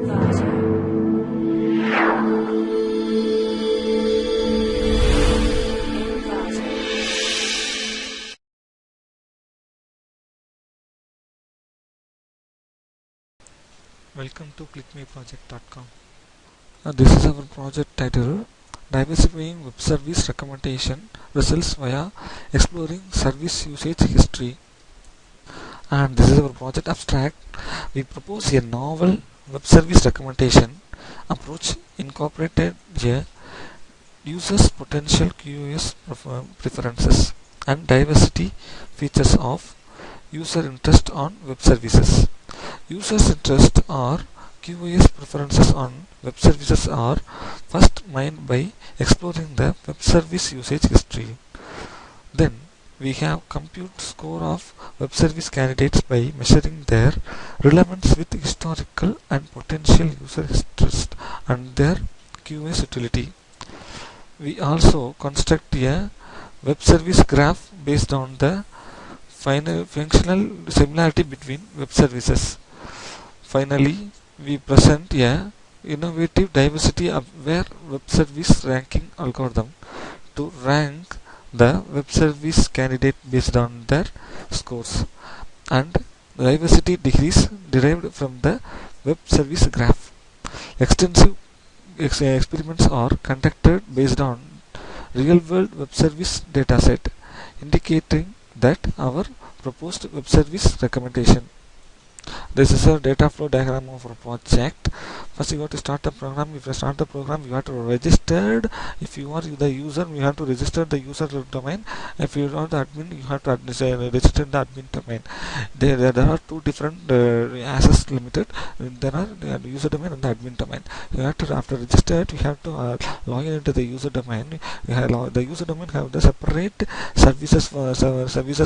Welcome to clickmeproject.com. This is our project title, Diversifying Web Service Recommendation Results via Exploring Service Usage History. And this is our project abstract. We propose a novel web service recommendation approach incorporated a user's potential QoS preferences and diversity features of user interest on web services. Users' interest or QoS preferences on web services are first mined by exploring the web service usage history. Then we have compute score of web service candidates by measuring their relevance with historical and potential user interest and their QoS utility. We also construct a web service graph based on the functional similarity between web services. Finally, we present a innovative diversity aware web service ranking algorithm to rank the web service candidate based on their scores and the diversity degrees derived from the web service graph. Extensive experiments are conducted based on real-world web service dataset, indicating that our proposed web service recommendation. This is a data flow diagram of our project. First you have to start the program. If you start the program, you have to register. If you are the user, you have to register the user domain. If you are the admin, you have to register the admin domain. There are two different access limited. There are the user domain and the admin domain. You have to, after registered, you have to log in into the user domain. The user domain have the separate services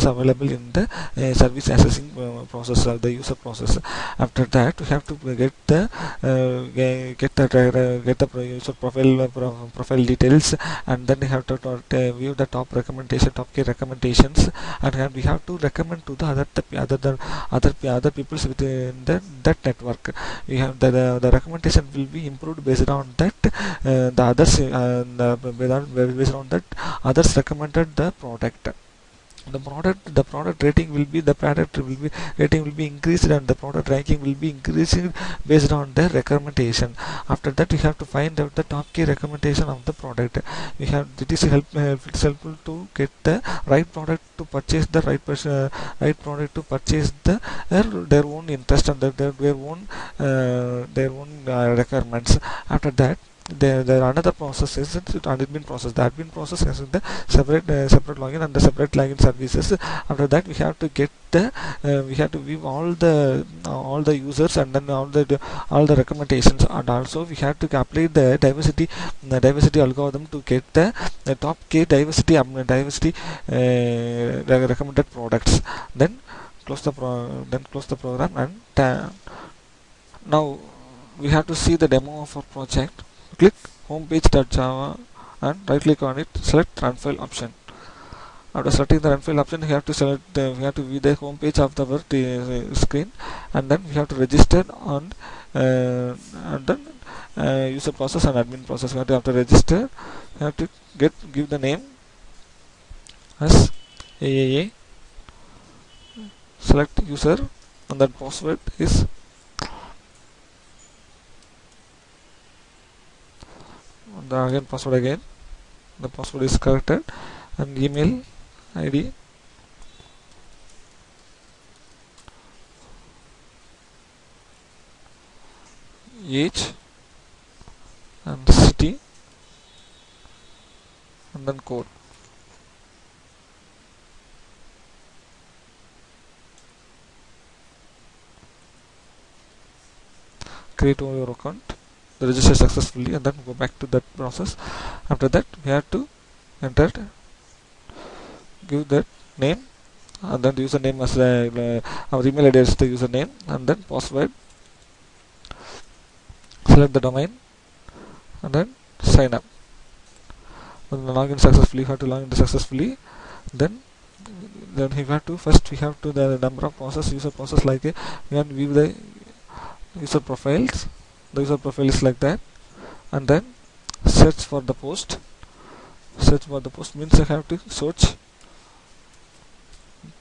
available in the service accessing process of the user process. After that, we have to get the user profile details, and then we have to view the top key recommendations, and we have to recommend to the other people within that network. We have the recommendation will be improved based on that the others based on that others recommended the product. The product rating will be increased, and the product ranking will be increasing based on the recommendation. After that, we have to find out the top key recommendation of the product. It is helpful to get the right product to purchase the right product to purchase their own interest and their own requirements. After that, there another process is the admin process. The admin process has the separate login and the separate login services. After that, we have to get we have to view all the users and then all the recommendations, and also we have to apply the diversity algorithm to get the top key diversity recommended products. Then close the program, and now we have to see the demo of our project. Click homepage.java and right click on it, select run file option. After selecting the run file option, we have to view the home page of the screen, and then we have to register and then user process and admin process. We have to register. We have to give the name as AAA. Select user, and then password is password the password is corrected, and email ID age and city, and then code. Create your account, register successfully, and then go back to that process. After that, we have to give that name, and then the username as our email ID is the username, and then password. Select the domain, and then sign up. When login successfully, you have to log in successfully. Then we have to the number of user process, like we have to view the user profiles. the user profile is like that. And then search for the post. Search for the post means I have to search,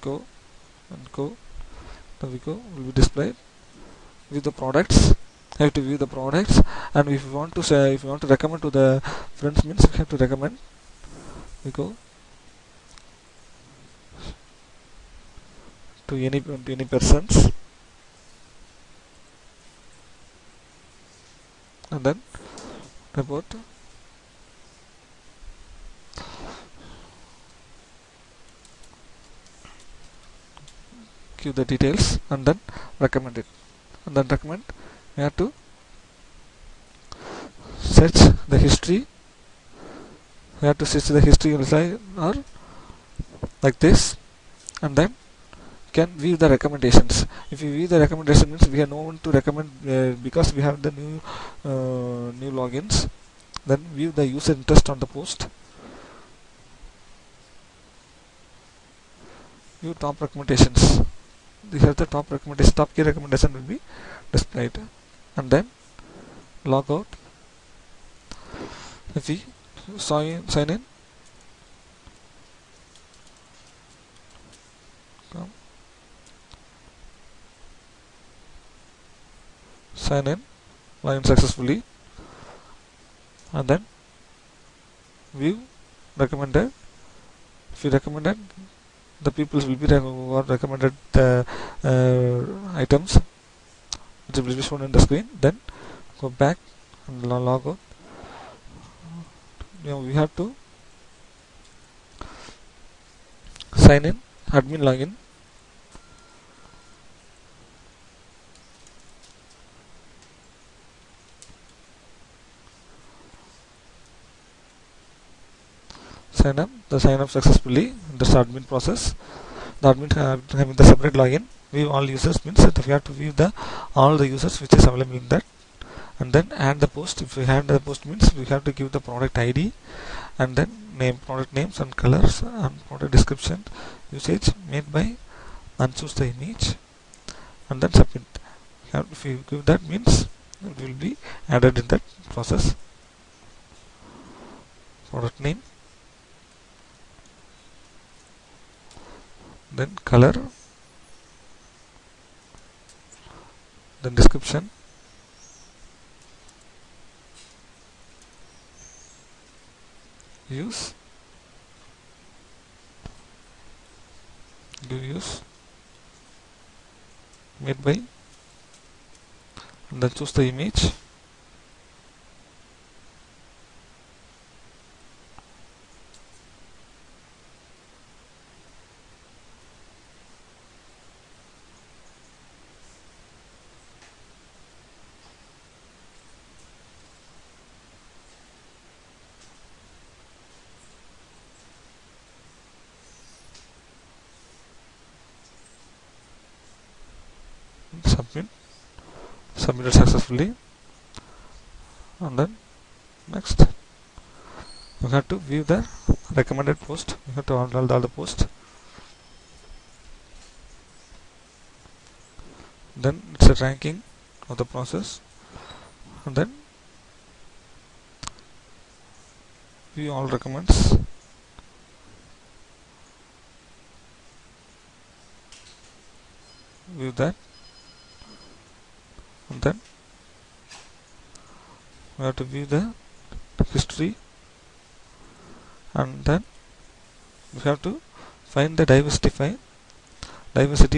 go and go. There we go, will be displayed with the products. I have to view the products, and if you want to say, if you want to recommend to the friends means you have to recommend. We go to any persons, and then report. Give the details and then recommend it. And then recommend, we have to search the history. We have to search the history or like this, and then can view the recommendations. If you view the recommendation means we have no one to recommend because we have the new logins. Then view the user interest on the post. View top recommendations. These are the top recommendations. Top key recommendation will be displayed, and then log out. If we sign in, sign in, login successfully, and then view recommended. If you recommended, the people will be who are recommended the items which will be shown in the screen. Then go back and log out. We have to sign in, admin login. Sign up successfully in this admin process. The admin having the separate login. View all users means that we have to view all the users which is available in that, and then add the post. If we add the post means we have to give the product ID, and then name, product names and colors, and product description, usage made by, and choose the image, and then submit. If you give that means it will be added in that process. Product name, then color, then description, use, give use, made by, and then choose the image, submitted successfully, and then next we have to view the recommended post. We have to handle all the post. Then it's a ranking of the process, and then view all recommends. View that, and then we have to view the history, and then we have to find the diversity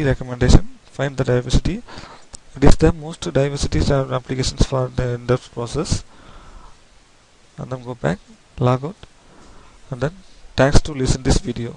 recommendation. Find the diversity. It is the most diversity applications for the in-depth process, and then go back, log out, and then thanks to listen this video.